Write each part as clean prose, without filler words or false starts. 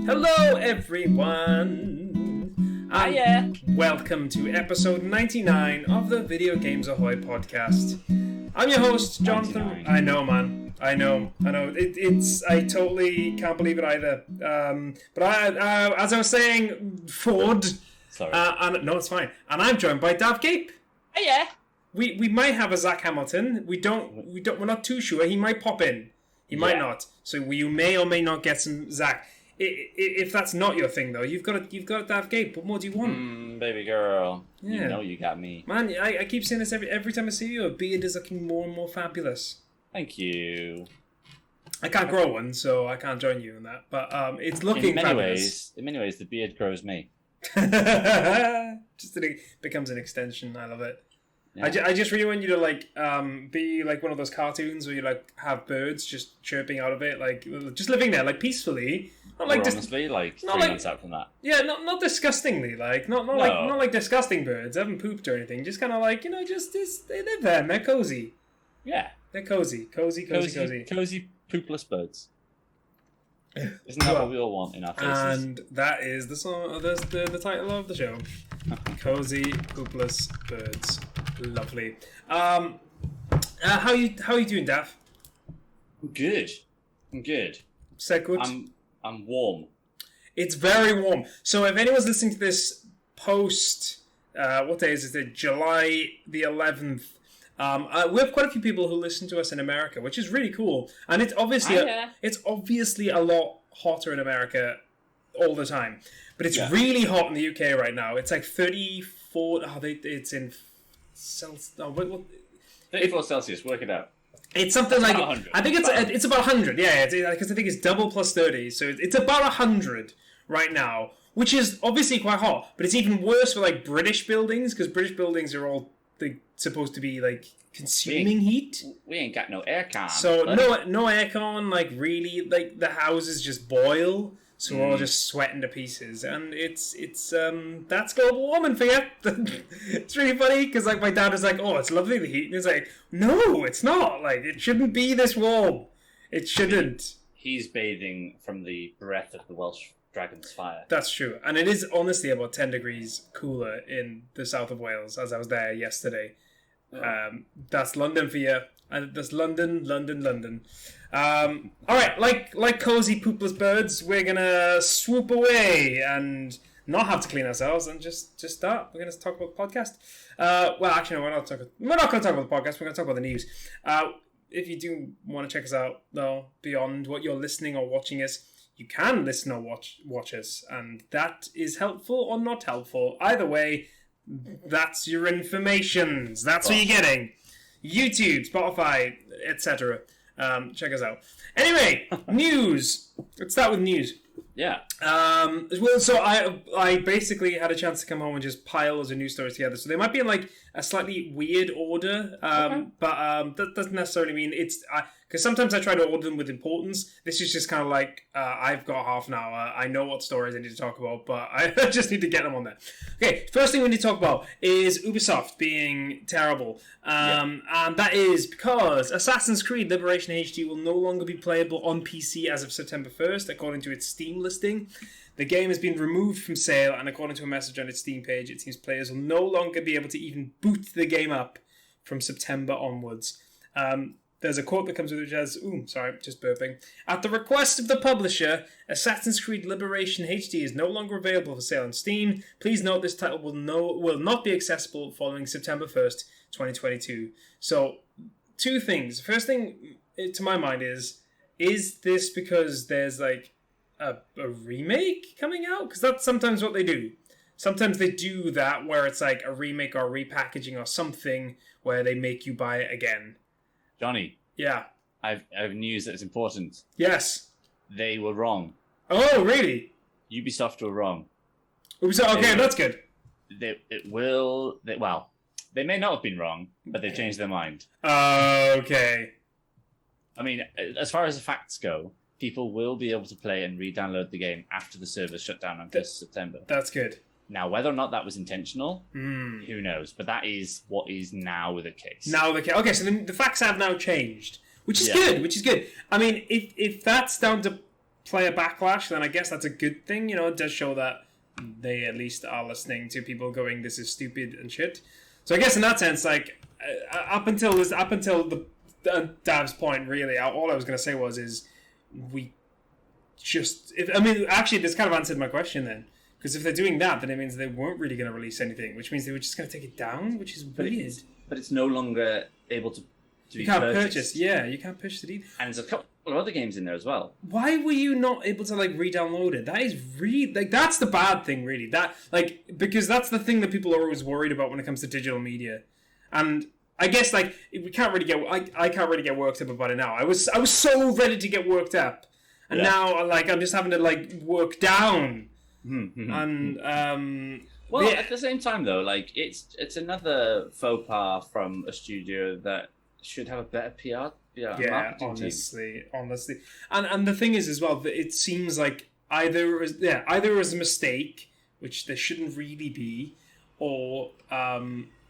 Hello, everyone. Hiya. Welcome to episode 99 of the Video Games Ahoy Podcast. I'm your host, Jonathan. 99. I know, man. I know. I totally can't believe it either. But as I was saying, Ford. Sorry. No, it's fine. And I'm joined by Dav Gape. Hiya. We might have a Zach Hamilton. We're not too sure. He might pop in. He might not. So you may or may not get some Zach. If that's not your thing, though, you've got Dav Gape. What more do you want? Baby girl. Yeah. You know you got me. Man, I keep saying this every time I see you. Your beard is looking more and more fabulous. Thank you. I can't grow one, so I can't join you in that. But it's looking fabulous. In many ways, the beard grows me. Just becomes an extension. I love it. Yeah. I just really want you to be like one of those cartoons where you have birds just chirping out of it, just living there peacefully. Not honestly, 3 months out from that. Yeah, not disgustingly, not like disgusting birds. They haven't pooped or anything. Just kind of just they live there and they're cozy. Yeah, they're cozy. Cozy poopless birds. Isn't that what we all want in our faces? And that is the song. The title of the show. Cozy poopless birds. Lovely. How you doing, Dav? I'm good. Said good. I'm warm. It's very warm. So if anyone's listening to this post, what day is it? July the 11th. We have quite a few people who listen to us in America, which is really cool. And it's obviously a lot hotter in America all the time. But it's really hot in the UK right now. It's like 34. It's in Celsius. 34 Celsius. Work it out. It's something like 100. I think it's about 100. Yeah, because I think it's double plus 30, so it's about 100 right now, which is obviously quite hot. But it's even worse for British buildings, because British buildings are all supposed to be consuming heat. We ain't got no aircon. So no aircon. Really, the houses just boil. So we're all just sweating to pieces, and it's that's global warming for you. It's really funny because my dad was like, "Oh, it's lovely the heat," and he's like, "No, it's not. It shouldn't be this warm. It shouldn't." He's bathing from the breath of the Welsh dragon's fire. That's true, and it is honestly about 10 degrees cooler in the south of Wales as I was there yesterday. That's London for you. That's London. All right, like cozy poopless birds, we're gonna swoop away and not have to clean ourselves and just start. We're gonna talk about the podcast. Well, actually, no, we're not gonna talk about the podcast. We're gonna talk about the news. If you do want to check us out, though, beyond what you're listening or watching us, you can listen or watch us, and that is helpful or not helpful. Either way, that's your information. That's what you're getting. YouTube, Spotify, etc. Check us out. Anyway, news. Let's start with news. Yeah. Well, so I basically had a chance to come home and just pile loads of news stories together. So they might be in a slightly weird order, but that doesn't necessarily mean it's because sometimes I try to order them with importance. This is just kind of I've got half an hour. I know what stories I need to talk about, but I just need to get them on there. Okay, first thing we need to talk about is Ubisoft being terrible, and that is because Assassin's Creed Liberation HD will no longer be playable on PC as of September 1st, according to its Steam listing. The game has been removed from sale, and according to a message on its Steam page, it seems players will no longer be able to even boot the game up from September onwards. There's a quote that comes with it which says, just burping. At the request of the publisher, Assassin's Creed Liberation HD is no longer available for sale on Steam. Please note this title will not be accessible following September 1st, 2022. So, two things. First thing to my mind is this because there's a remake coming out? Because that's sometimes what they do. Sometimes they do that where it's a remake or repackaging or something where they make you buy it again. Jonny. Yeah. I have news that is important. Yes. They were wrong. Oh, really? Ubisoft were wrong. Ubisoft, okay, that's good. They may not have been wrong, but they've changed their mind. Okay. I mean, as far as the facts go, people will be able to play and re-download the game after the servers shut down on 1st September. That's good. Now, whether or not that was intentional, who knows? But that is what is now the case. Okay, so the facts have now changed, which is good. I mean, if that's down to player backlash, then I guess that's a good thing. You know, it does show that they at least are listening to people going, "This is stupid" and shit. So I guess in that sense, like up until the Dav's point, really, all I was going to say is we just. Actually, this kind of answered my question then. Because if they're doing that, then it means they weren't really going to release anything, which means they were just going to take it down, which is weird. But it's no longer able to be you can't purchased. purchase. Yeah, you can't purchase it either. And there's a couple of other games in there as well. Why were you not able to re-download it? That is really that's the bad thing, really. Because that's the thing that people are always worried about when it comes to digital media, and I guess we can't really get. I can't really get worked up about it now. I was so ready to get worked up, and now I'm just having to work down. And at the same time though, it's another faux pas from a studio that should have a better PR marketing team. honestly, and the thing is as well that it seems like either it was a mistake, which there shouldn't really be, or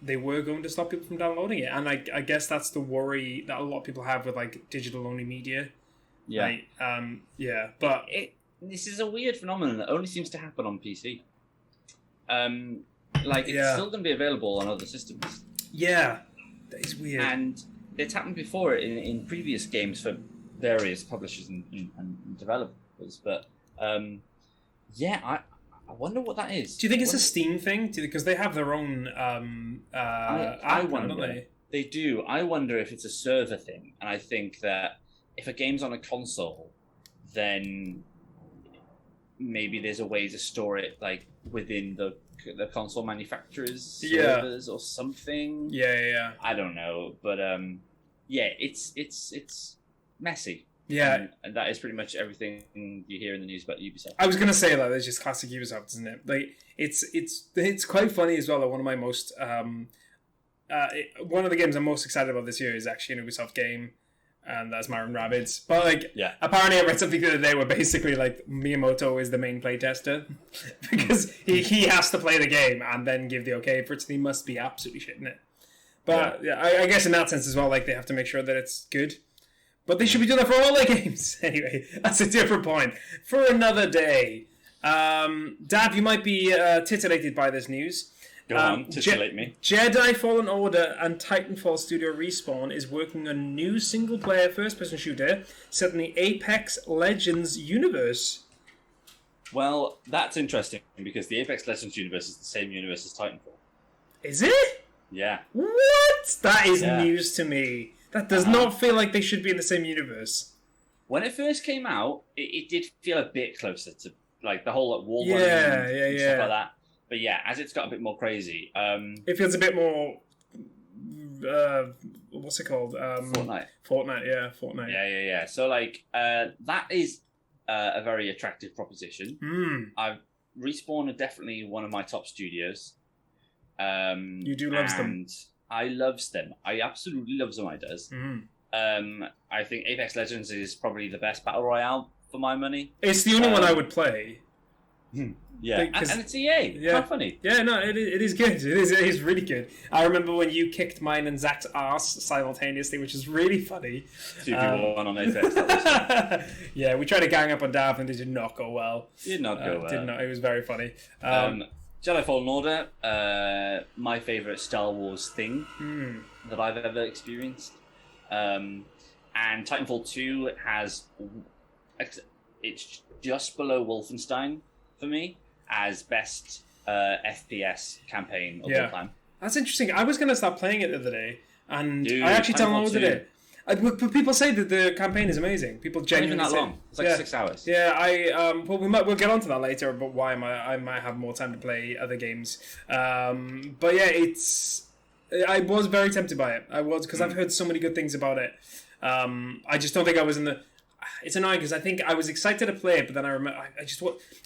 they were going to stop people from downloading it, and I guess that's the worry that a lot of people have with digital only media. But this is a weird phenomenon that only seems to happen on PC. It's still going to be available on other systems. Yeah, that is weird. And it's happened before in previous games for various publishers and developers. But I wonder what that is. Do you think it's a Steam thing? Because they have their own I wonder. Don't they? They do. I wonder if it's a server thing. And I think that if a game's on a console, then maybe there's a way to store it within the console manufacturer's servers or something. Yeah. I don't know, but it's messy. Yeah, and that is pretty much everything you hear in the news about Ubisoft. I was gonna say it's just classic Ubisoft, isn't it? It's quite funny as well. That one of my most one of the games I'm most excited about this year is actually an Ubisoft game. And that's Mario & Rabbids. But apparently I read something the other day where basically Miyamoto is the main playtester because he has to play the game and then give the okay for it, so he must be absolutely shitting it. But I guess in that sense as well, they have to make sure that it's good. But they should be doing that for all their games. Anyway, that's a different point. For another day. Dad, you might be titillated by this news. Go on, titillate me. Jedi Fallen Order and Titanfall Studio Respawn is working on a new single-player first-person shooter set in the Apex Legends universe. Well, that's interesting because the Apex Legends universe is the same universe as Titanfall. Is it? Yeah. What? That is news to me. That does not feel like they should be in the same universe. When it first came out, it did feel a bit closer to the whole wall running and stuff like that. But as it's got a bit more crazy, it feels a bit more. What's it called? Fortnite. Fortnite. Yeah. So that is a very attractive proposition. Respawn are definitely one of my top studios. You do love them. I loves them. I absolutely loves what it does. I think Apex Legends is probably the best battle royale for my money. It's the only one I would play. Yeah, and it's EA. Yeah. How funny. Yeah, no, it is good. It is really good. I remember when you kicked mine and Zach's ass simultaneously, which is really funny. 2v1 on Apex. Yeah, we tried to gang up on Dav and it did not go well. Did not go well. Did not. It was very funny. Jedi Fallen Order, my favourite Star Wars thing that I've ever experienced. And Titanfall 2 it's just below Wolfenstein for me as best FPS campaign of all time. That's interesting. I was going to start playing it the other day, and Dude, I actually downloaded it. But people say that the campaign is amazing. People genuinely not even say that long. It's 6 hours. Yeah, we'll get onto that later. But why I might have more time to play other games. But yeah, I was very tempted by it. I was because I've heard so many good things about it. I just don't think I was in the. It's annoying because I think I was excited to play it, but then I remember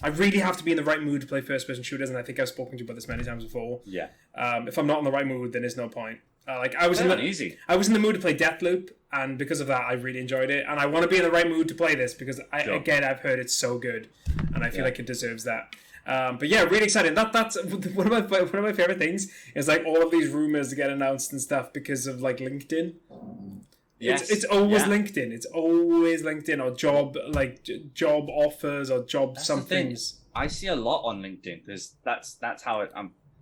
I really have to be in the right mood to play first-person shooters, and I think I've spoken to you about this many times before. Yeah. If I'm not in the right mood, then there's no point. I was in the mood to play Deathloop, and because of that, I really enjoyed it. And I want to be in the right mood to play this because I've heard it's so good, and I feel like it deserves that. But yeah, really excited. That's one of my favorite things is all of these rumors get announced and stuff because of LinkedIn. It's always LinkedIn. It's always LinkedIn or job offers or job somethings. I see a lot on LinkedIn because that's how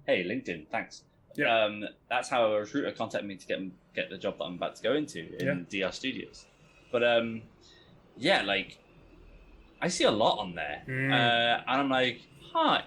hey, LinkedIn, thanks. Yeah. That's how a recruiter contacted me to get the job that I'm about to go into in DR Studios. But like I see a lot on there, and I'm like,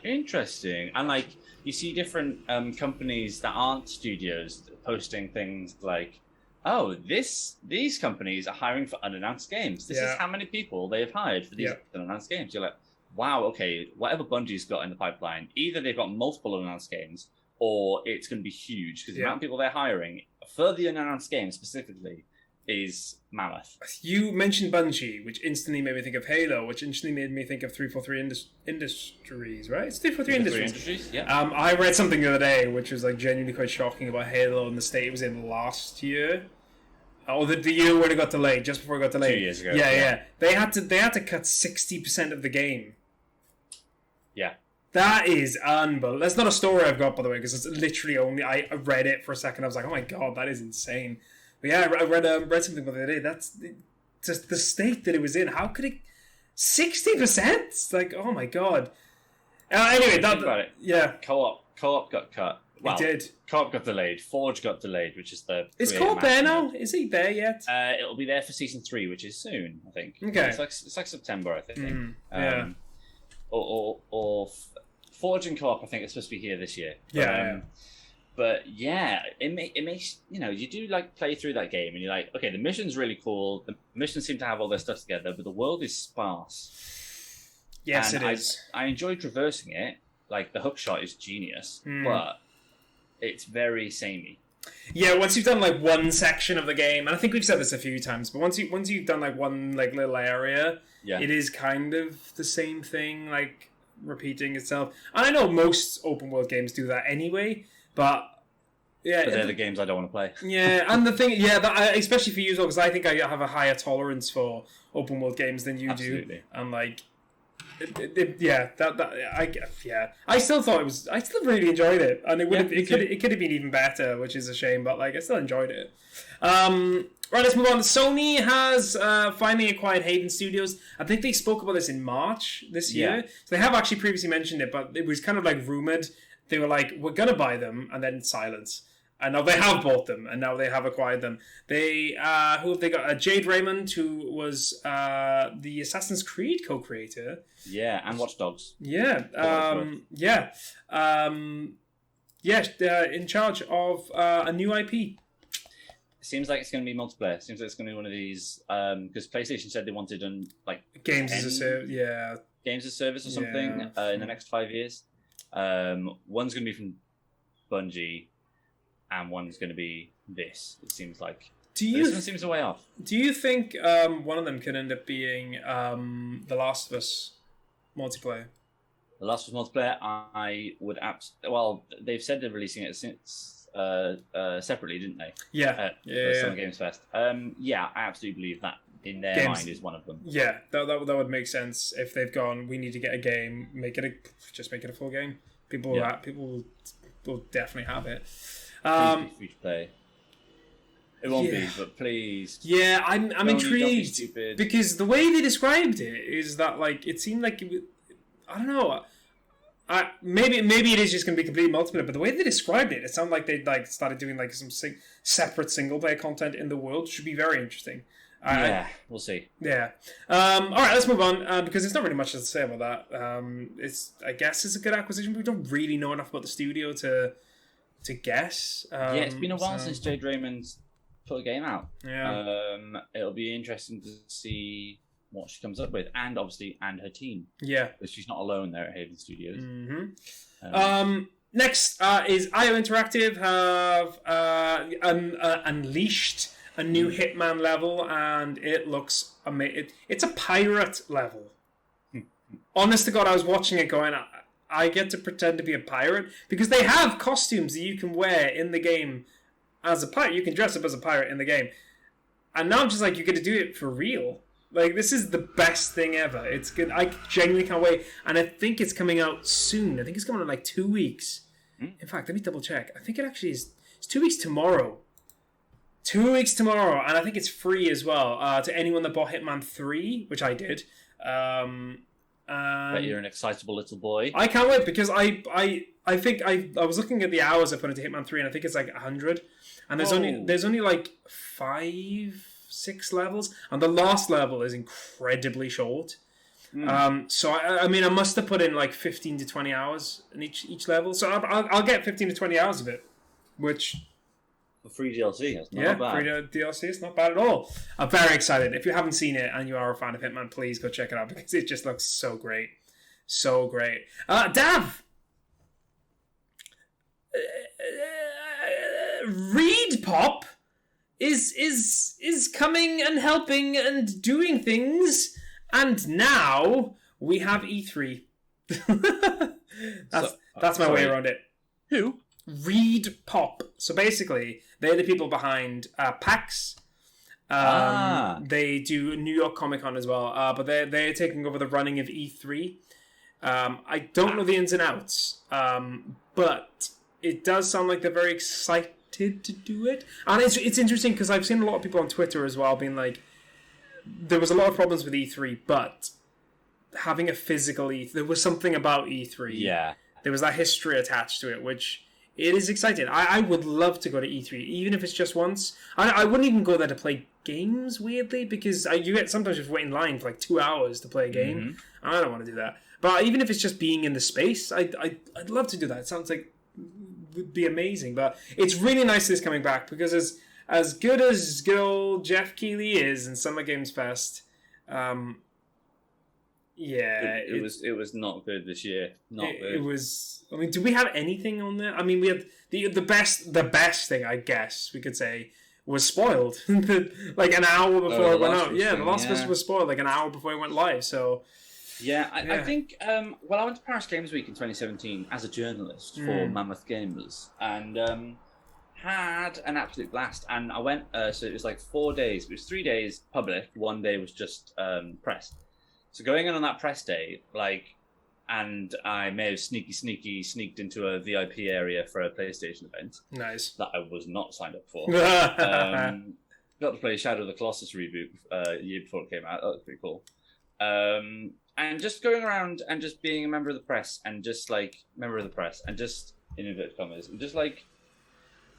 interesting. And like you see different companies that aren't studios posting things like, oh, these companies are hiring for unannounced games. This is how many people they have hired for these unannounced games. You're like, wow, okay, whatever Bungie's got in the pipeline, either they've got multiple unannounced games or it's going to be huge because the amount of people they're hiring for the unannounced games specifically is mammoth. You mentioned Bungie, which instantly made me think of Halo, which instantly made me think of 343 Industries, right? It's 343 Industries. Yeah. I read something the other day which was like genuinely quite shocking about Halo and the state it was in last year. Or the year when it got delayed, just before it got delayed. 2 years ago. Yeah. They had to cut 60% of the game. Yeah. That is unbelievable. That's not a story I've got, by the way, because it's literally only... I read it for a second. I was like, oh my god, that is insane. But yeah, I read something the other day. That's just the state that it was in. How could it... 60%? It's like, oh my god. Anyway, think about it. Yeah. Co-op got cut. Well, it did. Co-op got delayed. Forge got delayed, which is the... Is Co-op there now? Is he there yet? It'll be there for Season 3, which is soon, I think. Okay. It's like September, I think. Yeah. Or Forge and Co-op, I think, it's supposed to be here this year. Yeah. But yeah, it makes, you do like play through that game and you're like, okay, the mission's really cool. The missions seem to have all their stuff together, but the world is sparse. Yes, it is. I enjoy traversing it. Like the hook shot is genius, but it's very samey. Yeah, once you've done like one section of the game, and I think we've said this a few times, but once you've done like one like little area, it is kind of the same thing, like repeating itself. And I know most open world games do that anyway, but they're the games I don't want to play. Yeah, and the thing, especially for you, because I think I have a higher tolerance for open world games than you do, and like. I still thought I still really enjoyed it, and it could have been even better, which is a shame, but like I still enjoyed it. Right, let's move on. Sony has finally acquired Haven Studios. I think they spoke about this in March this year. So they have actually previously mentioned it, but it was kind of like rumored. They were like, we're gonna buy them, and then silence. And now they have bought them, and now they have acquired them. They who have they got? Jade Raymond, who was the Assassin's Creed co-creator. Yeah, and Watch Dogs. Yeah, in charge of a new IP. It seems like it's going to be multiplayer. It seems like it's going to be one of these because PlayStation said they wanted games as a service. Yeah, games as a service or something in the next 5 years. One's going to be from Bungie. And one's going to be this. It seems like this one seems a way off. Do you think one of them can end up being The Last of Us multiplayer? The Last of Us multiplayer, I would well, they've said they're releasing it since separately, didn't they? Yeah. Summer Games Fest. I absolutely believe that in their mind is one of them. Yeah, that would make sense if they've gone. We need to get a game. Just make it a full game. People will definitely have it. Please be free to play. It won't be, but please. Yeah, I'm intrigued because the way they described it is that like it seemed like I don't know. Maybe it is just going to be complete multiplayer, but the way they described it, it sounded like they like started doing like some separate single player content in the world, which should be very interesting. We'll see. Yeah. All right, let's move on because there's not really much to say about that. I guess it's a good acquisition, but we don't really know enough about the studio to guess. It's been a while since Jade Raymond's put a game out. Yeah. It'll be interesting to see what she comes up with, and obviously, and her team. Yeah. Because she's not alone there at Haven Studios. Mm-hmm. Next is IO Interactive have unleashed a new Hitman level, and it looks amazing. It's a pirate level. Honest to God, I was watching it going, I get to pretend to be a pirate because they have costumes that you can wear in the game as a pirate. You can dress up as a pirate in the game. And now I'm just like, you get to do it for real. Like, this is the best thing ever. It's good. I genuinely can't wait. And I think it's coming out soon. I think it's coming out in like 2 weeks. In fact, let me double check. I think it actually is. It's 2 weeks tomorrow. 2 weeks tomorrow, and I think it's free as well to anyone that bought Hitman 3, which I did. But you're an excitable little boy. I can't wait because I think I was looking at the hours I put into Hitman 3, and I think it's like 100. And there's only like 5-6 levels, and the last level is incredibly short. So I mean, I must have put in like 15 to 20 hours in each level. So I'll get 15 to 20 hours of it, which for free DLC, that's not bad. Free DLC, it's not bad at all. I'm very excited. If you haven't seen it and you are a fan of Hitman, please go check it out because it just looks so great, so great. Dav, Reed Pop is coming and helping and doing things, and now we have E3. That's my way around it. Who? Reed Pop. So basically, they're the people behind PAX. They do New York Comic Con as well, but they're taking over the running of E3. I don't know the ins and outs, but it does sound like they're very excited to do it. And it's interesting because I've seen a lot of people on Twitter as well being like, there was a lot of problems with E3, but having a physical E3, there was something about E3. Yeah. There was that history attached to it, which it is exciting. I would love to go to E3, even if it's just once. I wouldn't even go there to play games, weirdly, because sometimes you have to wait in line for like 2 hours to play a game. Mm-hmm. I don't want to do that. But even if it's just being in the space, I'd love to do that. It sounds like it would be amazing. But it's really nice that it's coming back, because as good as good old Jeff Keighley is in Summer Games Fest, it was not good this year. It was. I mean, do we have anything on there? I mean, we had the best thing, I guess we could say, was spoiled. Like an hour before it went out. Yeah, The Last of Us was spoiled like an hour before it went live. So I think I went to Paris Games Week in 2017 as a journalist for Mammoth Gamers, and had an absolute blast. And I went. So it was like 4 days. It was 3 days public. 1 day was just press. So going in on that press day, and I may have sneaked into a VIP area for a PlayStation event. Nice. That I was not signed up for. Got to play Shadow of the Colossus reboot a year before it came out. That was pretty cool. And just going around and just being a member of the press, and just in inverted commas, and just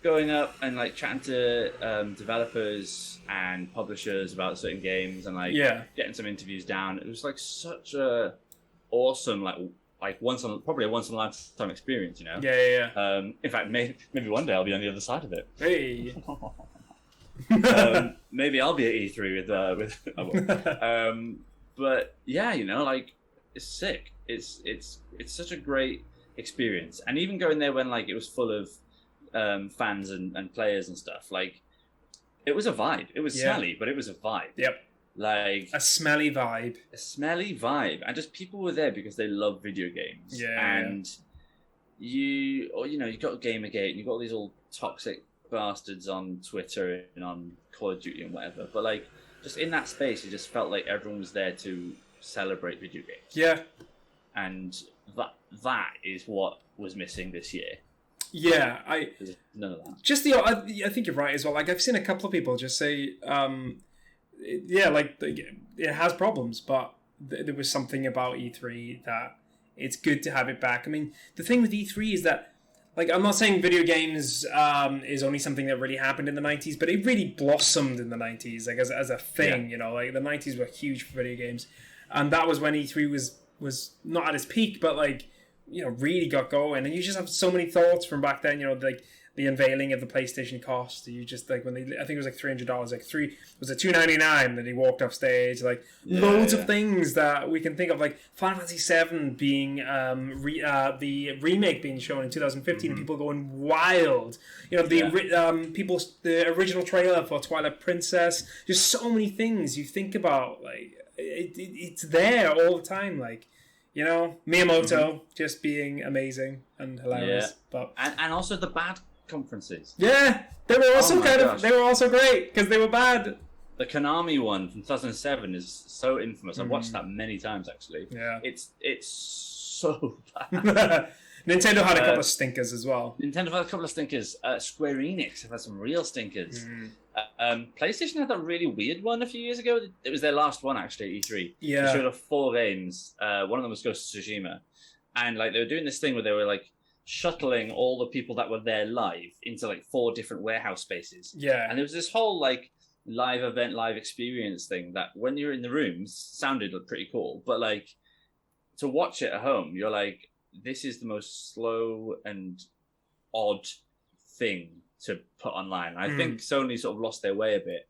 going up and chatting to developers and publishers about certain games, and getting some interviews down. It was such a awesome probably a once in a lifetime experience, you know. Yeah. In fact, maybe one day I'll be on the other side of it. Hey. Maybe I'll be at E3 with but yeah, you know, it's sick. It's such a great experience, and even going there when it was full of fans and players and stuff, it was a vibe. It was smelly, but it was a vibe. Yep. A smelly vibe. And just people were there because they love video games. Yeah. And you got Gamergate, and you got all these all toxic bastards on Twitter and on Call of Duty and whatever. But just in that space, it just felt like everyone was there to celebrate video games. Yeah. And that is what was missing this year. Yeah, There's none of that. I think you're right as well. I've seen a couple of people just say, it has problems, but there was something about E3 that it's good to have it back. I mean, the thing with E3 is that, I'm not saying video games is only something that really happened in the 90s, but it really blossomed in the 90s, as a thing, you know, the 90s were huge for video games. And that was when E3 was not at its peak, but really got going. And you just have so many thoughts from back then, you know, the unveiling of the PlayStation cost. You just when I think it was $300, was it $299 that he walked off stage, loads of things that we can think of, Final Fantasy VII being the remake being shown in 2015, and people going wild. You know, the original trailer for Twilight Princess. Just so many things you think about. It's there all the time. You know, Miyamoto just being amazing and hilarious. But and also the bad conferences. Yeah, they were also they were also great because they were bad. The Konami one from 2007 is so infamous. I've watched that many times actually. Yeah, it's so bad. Nintendo had a couple of stinkers as well. Nintendo had a couple of stinkers. Square Enix have had some real stinkers. PlayStation had that really weird one a few years ago. It was their last one, actually, at E3. Yeah. They showed off 4 games. One of them was Ghost of Tsushima. And like they were doing this thing where they were like shuttling all the people that were there live into like 4 different warehouse spaces. Yeah. And there was this whole like live event, live experience thing that when you're in the rooms sounded pretty cool. But like to watch it at home, you're like, this is the most slow and odd thing to put online. I think Sony sort of lost their way a bit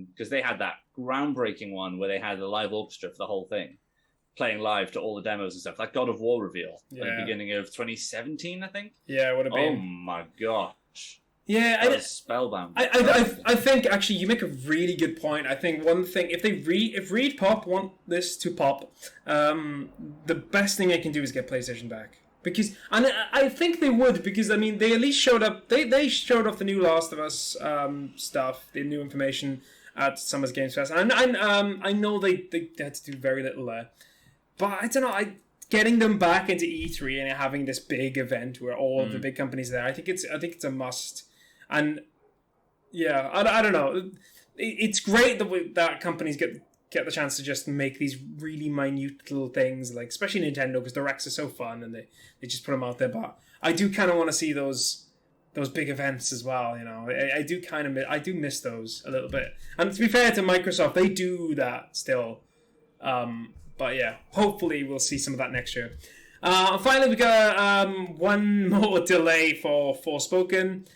because they had that groundbreaking one where they had a live orchestra for the whole thing, playing live to all the demos and stuff. That God of War reveal at the beginning of 2017, I think. Yeah, it would have been. Oh my gosh. Yeah, I was spellbound. I think actually you make a really good point. I think one thing, if Reed Pop want this to pop, the best thing they can do is get PlayStation back. Because, and I think they would, because I mean they at least showed up. They showed off the new Last of Us stuff, the new information at Summer's Games Fest, and I know they had to do very little there, but I don't know. Getting them back into E3 and having this big event where all of the big companies are there, I think it's a must. And yeah, I don't know. It's great that companies get the chance to just make these really minute little things, like especially Nintendo, because the Recs are so fun and they just put them out there. But I do kind of want to see those big events as well. You know, I do miss those a little bit. And to be fair to Microsoft, they do that still. But yeah, hopefully we'll see some of that next year. Finally, we got one more delay for Forspoken.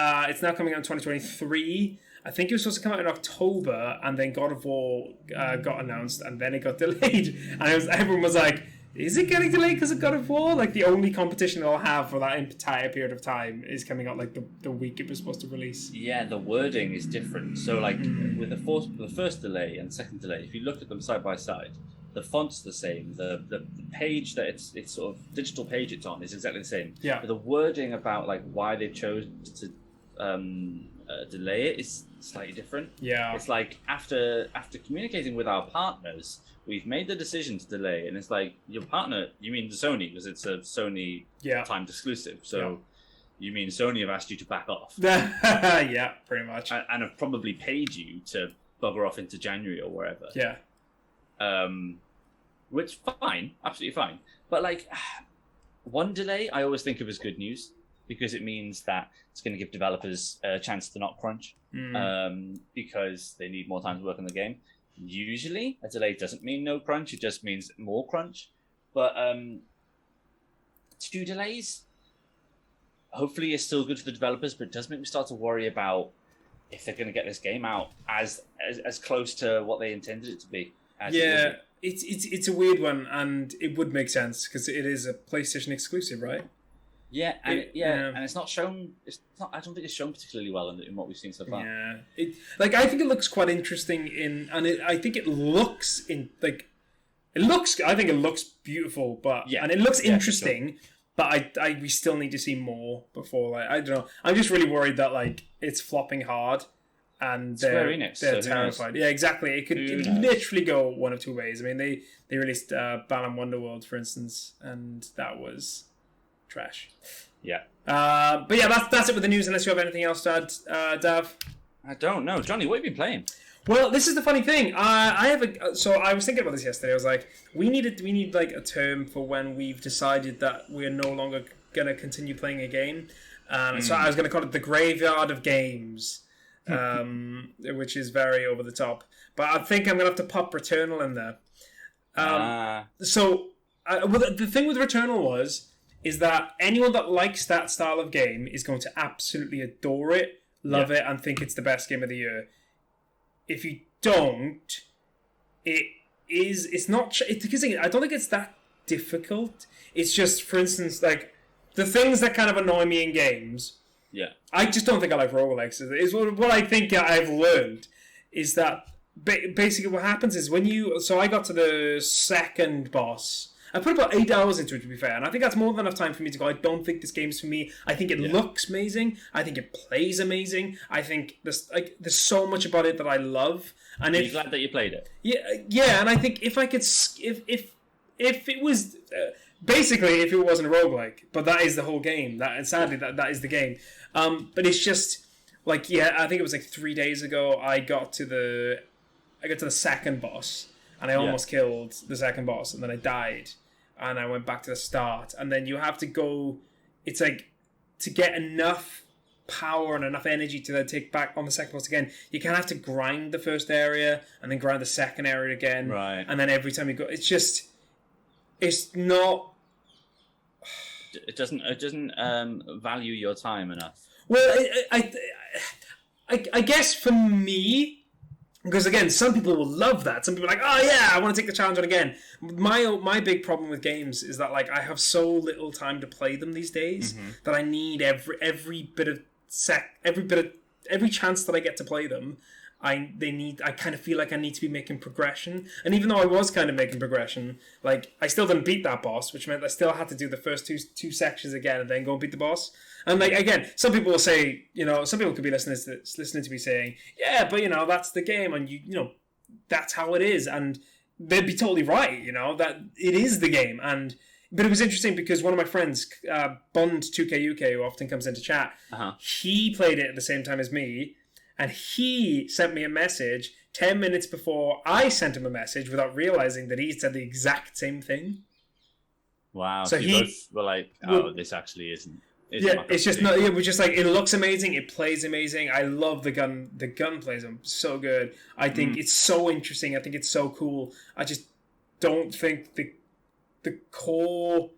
It's now coming out in 2023. I think it was supposed to come out in October, and then God of War got announced, and then it got delayed. And everyone was like, is it getting delayed because of God of War? Like, the only competition they'll have for that entire period of time is coming out, like, the week it was supposed to release. Yeah, the wording is different. So, like, with the first delay and second delay, if you look at them side by side, the font's the same. The page that it's sort of digital page it's on is exactly the same. Yeah. But the wording about like why they chose to delay it is slightly different. Yeah. It's like after communicating with our partners, we've made the decision to delay, and it's like your partner. You mean Sony, because it's a Sony timed exclusive. So you mean Sony have asked you to back off? Yeah, pretty much. And have probably paid you to bugger off into January or wherever. Yeah. Which fine, absolutely fine. But like one delay, I always think of as good news because it means that it's going to give developers a chance to not crunch because they need more time to work on the game. Usually, a delay doesn't mean no crunch; it just means more crunch. But 2 delays, hopefully, is still good for the developers, but it does make me start to worry about if they're going to get this game out as close to what they intended it to be. Yeah, it's a weird one, and it would make sense because it is a PlayStation exclusive, right? Yeah, and and it's not shown. I don't think it's shown particularly well in what we've seen so far. Yeah, I think it looks quite interesting I think it looks I think it looks beautiful, and it looks interesting. Sure. But we still need to see more before. Like, I don't know. I'm just really worried that like it's flopping hard. And they're terrified. Yeah, exactly. It could literally go one of 2 ways. I mean, they released Balan Wonderworld, for instance, and that was trash. Yeah. But yeah, that's it with the news. Unless you have anything else to add, Dav. I don't know, Johnny. What have you been playing? Well, this is the funny thing. I was thinking about this yesterday. I was like, we need like a term for when we've decided that we're no longer gonna continue playing a game. So I was gonna call it the graveyard of games. Which is very over the top, but I think I'm gonna have to pop Returnal in there. So the thing with Returnal is that anyone that likes that style of game is going to absolutely adore it, love it, and think it's the best game of the year. If you don't, it's not because I don't think it's that difficult. It's just, for instance, like the things that kind of annoy me in games. Yeah, I just don't think I like roguelikes. Is what I think I've learned is that basically what happens is when you... So I got to the second boss. I put about 8 hours into it, to be fair, and I think that's more than enough time for me to go, I don't think this game's for me. I think it looks amazing. I think it plays amazing. I think there's so much about it that I love. And are you glad that you played it? Yeah, and I think if I could... If it was... basically if it wasn't a roguelike, but that is the whole game. Sadly that is the game. But it's just like, yeah, I think it was like 3 days ago I got to the second boss, and I almost killed the second boss, and then I died, and I went back to the start, and then you have to go. It's like, to get enough power and enough energy to then take back on the second boss again, you kind of have to grind the first area and then grind the second area again, right? And then every time you go, it's not. It doesn't value your time enough. Well, I guess for me, because again, some people will love that. Some people are like, oh yeah, I want to take the challenge on again. My big problem with games is that, like, I have so little time to play them these days, that I need every chance that I get to play them. I kind of feel like I need to be making progression. And even though I was kind of making progression, like, I still didn't beat that boss, which meant I still had to do the first two sections again and then go and beat the boss. And, like, again, some people will say, some people could be listening to me saying, yeah, but, that's the game, and that's how it is. And they'd be totally right, that it is the game. But it was interesting because one of my friends, Bond 2K UK, who often comes into chat, he played it at the same time as me, and he sent me a message 10 minutes before I sent him a message without realizing that he said the exact same thing. Wow. So you both were like, this actually isn't. It's just not. It was just like, it looks amazing. It plays amazing. I love the gun. The gun plays so good. I think it's so interesting. I think it's so cool. I just don't think the core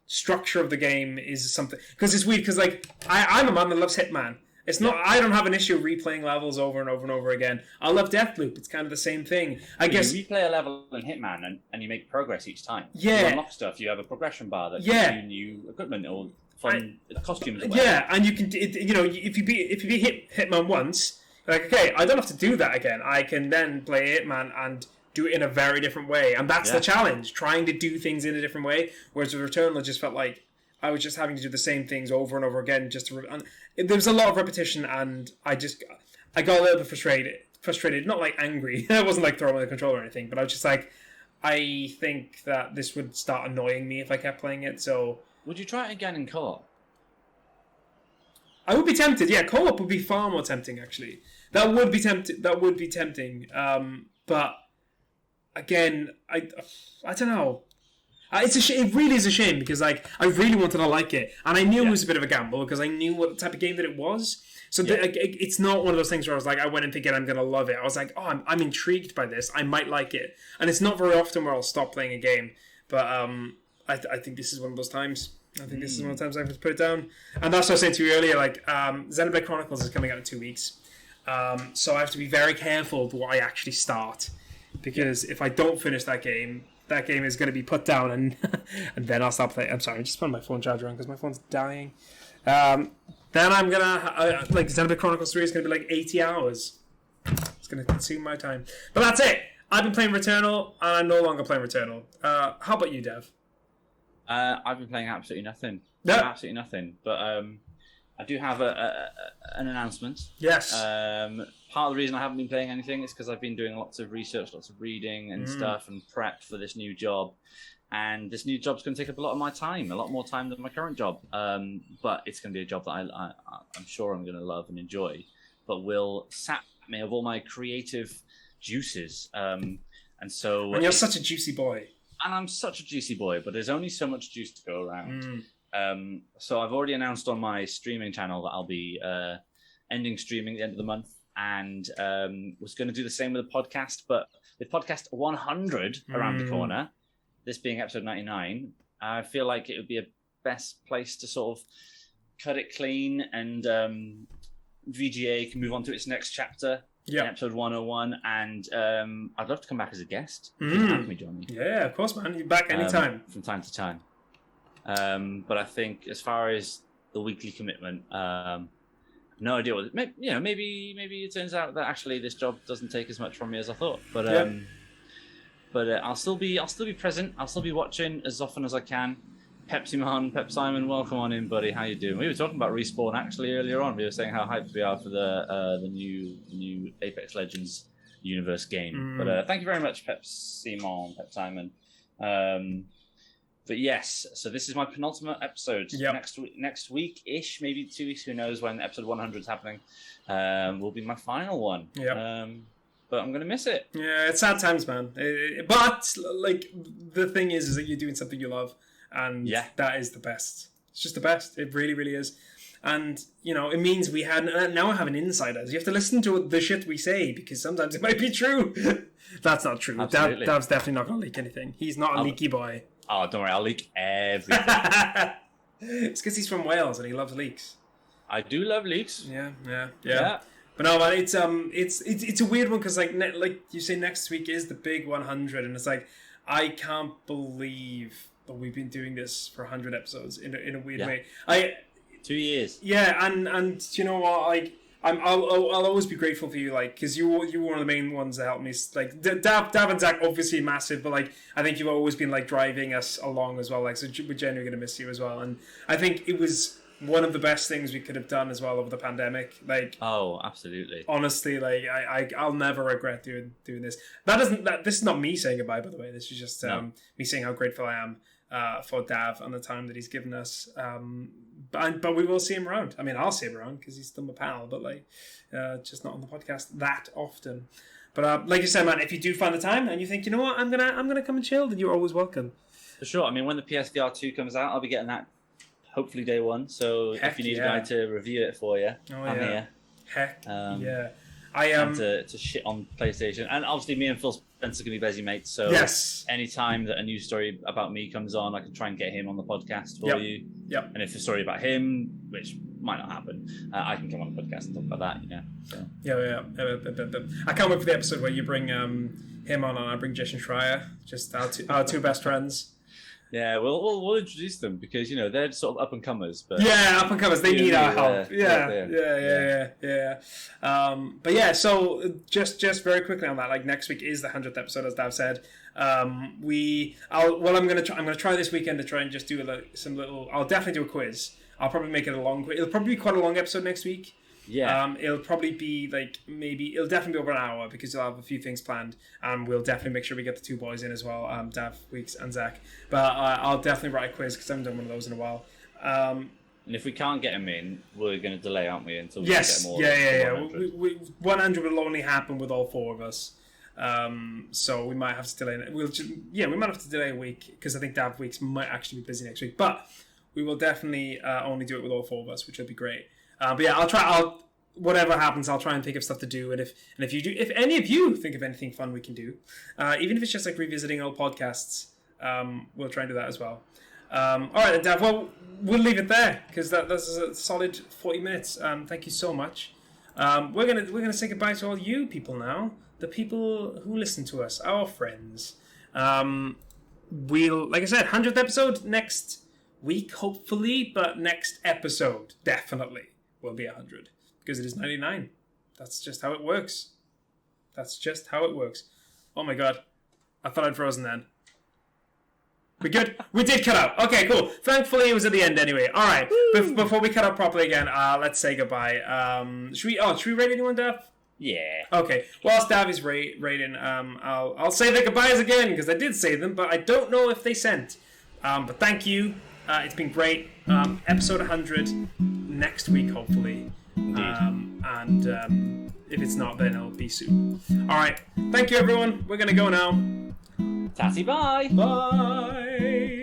structure of the game is something, because it's weird. Because, like, I'm a man that loves Hitman. It's not. I don't have an issue replaying levels over and over and over again. I love Deathloop. It's kind of the same thing. I guess you replay a level in Hitman and you make progress each time. Yeah. You unlock stuff. You have a progression bar that gives you new equipment or fun costumes. Or yeah, and you can. If you beat Hitman once, like, okay, I don't have to do that again. I can then play Hitman and do it in a very different way, and that's the challenge: trying to do things in a different way. Whereas with Returnal, it just felt like I was just having to do the same things over and over again. There was a lot of repetition, and I got a little bit frustrated, not like angry. I wasn't like throwing the controller or anything, but I was just like, I think that this would start annoying me if I kept playing it. So, would you try it again in co-op? I would be tempted. Yeah, co-op would be far more tempting. Actually, that would be tempting. But again, I don't know. It really is a shame, because, like, I really wanted to like it, and I knew it was a bit of a gamble because I knew what type of game that it was. So it's not one of those things where I was like, I went in thinking I'm going to love it. I was like, oh, I'm intrigued by this. I might like it. And it's not very often where I'll stop playing a game, but I think this is one of those times. I think this is one of the times I have to put it down. And that's what I was saying to you earlier. Like, Xenoblade Chronicles is coming out in 2 weeks, so I have to be very careful with what I actually start, because if I don't finish that game is going to be put down, and then I'll stop playing. I'm sorry, I just put my phone charger on because my phone's dying. Then I'm going to, like, Xenoblade Chronicles 3 is going to be like 80 hours. It's going to consume my time. But that's it. I've been playing Returnal, and I'm no longer playing Returnal. How about you, Dev? I've been playing absolutely nothing. No. Absolutely nothing. But I do have an announcement. Yes. Part of the reason I haven't been playing anything is because I've been doing lots of research, lots of reading and stuff, and prep for this new job. And this new job's going to take up a lot of my time, a lot more time than my current job. But it's going to be a job that I'm sure I'm going to love and enjoy, but will sap me of all my creative juices. And you're such a juicy boy. And I'm such a juicy boy, but there's only so much juice to go around. So I've already announced on my streaming channel that I'll be ending streaming at the end of the month, and was going to do the same with the podcast, but with podcast 100 around the corner, this being episode 99, I feel like it would be a best place to sort of cut it clean, and VGA can move on to its next chapter. In episode 101, and I'd love to come back as a guest. You can have me, Jonny. Yeah, of course, man. You're back anytime. From time to time. But I think as far as the weekly commitment, no idea what. Maybe it turns out that actually this job doesn't take as much from me as I thought. But I'll still be present. I'll still be watching as often as I can. Pep Simon, welcome on in, buddy. How you doing? We were talking about Respawn actually earlier on. We were saying how hyped we are for the new Apex Legends universe game. But thank you very much, Pep Simon. But yes, so this is my penultimate episode. Yep. Next week-ish, maybe 2 weeks, who knows when episode 100 is happening, will be my final one. Yep. But I'm going to miss it. Yeah, it's sad times, man. But, like, the thing is that you're doing something you love, and that is the best. It's just the best. It really, really is. And, you know, it means now I have an insider. You have to listen to the shit we say, because sometimes it might be true. That's not true. Dav's definitely not going to leak anything. He's not a leaky boy. Oh, don't worry, I'll leak everything. It's because he's from Wales and he loves leaks. I do love leaks. Yeah. But no, man, it's a weird one because like you say, next week is the big 100, and it's like I can't believe that we've been doing this for 100 episodes in a weird way. 2 years. Yeah, and you know what, like. I'll always be grateful for you, like, because you were one of the main ones that helped me. Like, Dav and Zach, obviously massive, but like, I think you've always been like driving us along as well. Like, so we're genuinely gonna miss you as well. And I think it was one of the best things we could have done as well over the pandemic. Like, oh, absolutely. Honestly, like, I'll never regret doing this. This is not me saying goodbye, by the way. This is just me saying how grateful I am for Dav and the time that he's given us. But we will see him around. I mean, I'll see him around because he's still my pal, but like, just not on the podcast that often. But like you said, man, if you do find the time and you think, you know what, I'm gonna come and chill, then you're always welcome. For sure. I mean, when the PSVR 2 comes out, I'll be getting that hopefully day one. So if you need a guy to review it for you, I'm here. Heck yeah. And to shit on PlayStation. And obviously me and Phil Spencer can be busy mates, so anytime that a news story about me comes on, I can try and get him on the podcast for you. Yep. And if a story about him, which might not happen, I can come on the podcast and talk about that, you know. So. Yeah. I can't wait for the episode where you bring him on and I bring Jason Schreier, just our two best friends. Yeah, we'll introduce them because, you know, they're sort of up and comers. But up and comers, they need our help. Yeah. But yeah, so just very quickly on that, like next week is the 100th episode, as Dav said. I'm gonna try this weekend to try and just do I'll definitely do a quiz. I'll probably make it a long quiz. It'll probably be quite a long episode next week. Yeah. It'll probably be like it'll definitely be over an hour because you'll have a few things planned, and we'll definitely make sure we get the two boys in as well, Dav, Weeks, and Zach. But I'll definitely write a quiz because I haven't done one of those in a while. And if we can't get them in, we're going to delay, aren't we, until we get them all? Yeah. 100. 100 will only happen with all four of us. So we might have to delay it. We might have to delay a week because I think Dav Weeks might actually be busy next week. But we will definitely only do it with all four of us, which will be great. But yeah, whatever happens, I'll try and think of stuff to do. And if any of you think of anything fun we can do, even if it's just like revisiting old podcasts, we'll try and do that as well. All right, then, Dav. Well, we'll leave it there because that's a solid 40 minutes. Thank you so much. We're gonna say goodbye to all you people now, the people who listen to us, our friends. We'll, like I said, 100th episode next week, hopefully, but next episode definitely will be 100 because it is 99. That's just how it works. Oh my god, I thought I'd frozen then. We good? We did cut out. Okay, cool. Thankfully, it was at the end anyway. All right. Before we cut out properly again, let's say goodbye. Should we rate anyone, Dav? Yeah. Okay. Whilst Dav is rating, I'll say the goodbyes again because I did say them, but I don't know if they sent. But thank you. It's been great. Episode 100 next week, hopefully. And if it's not, then it'll be soon. All right. Thank you, everyone. We're gonna go now. Tatty, bye. Bye.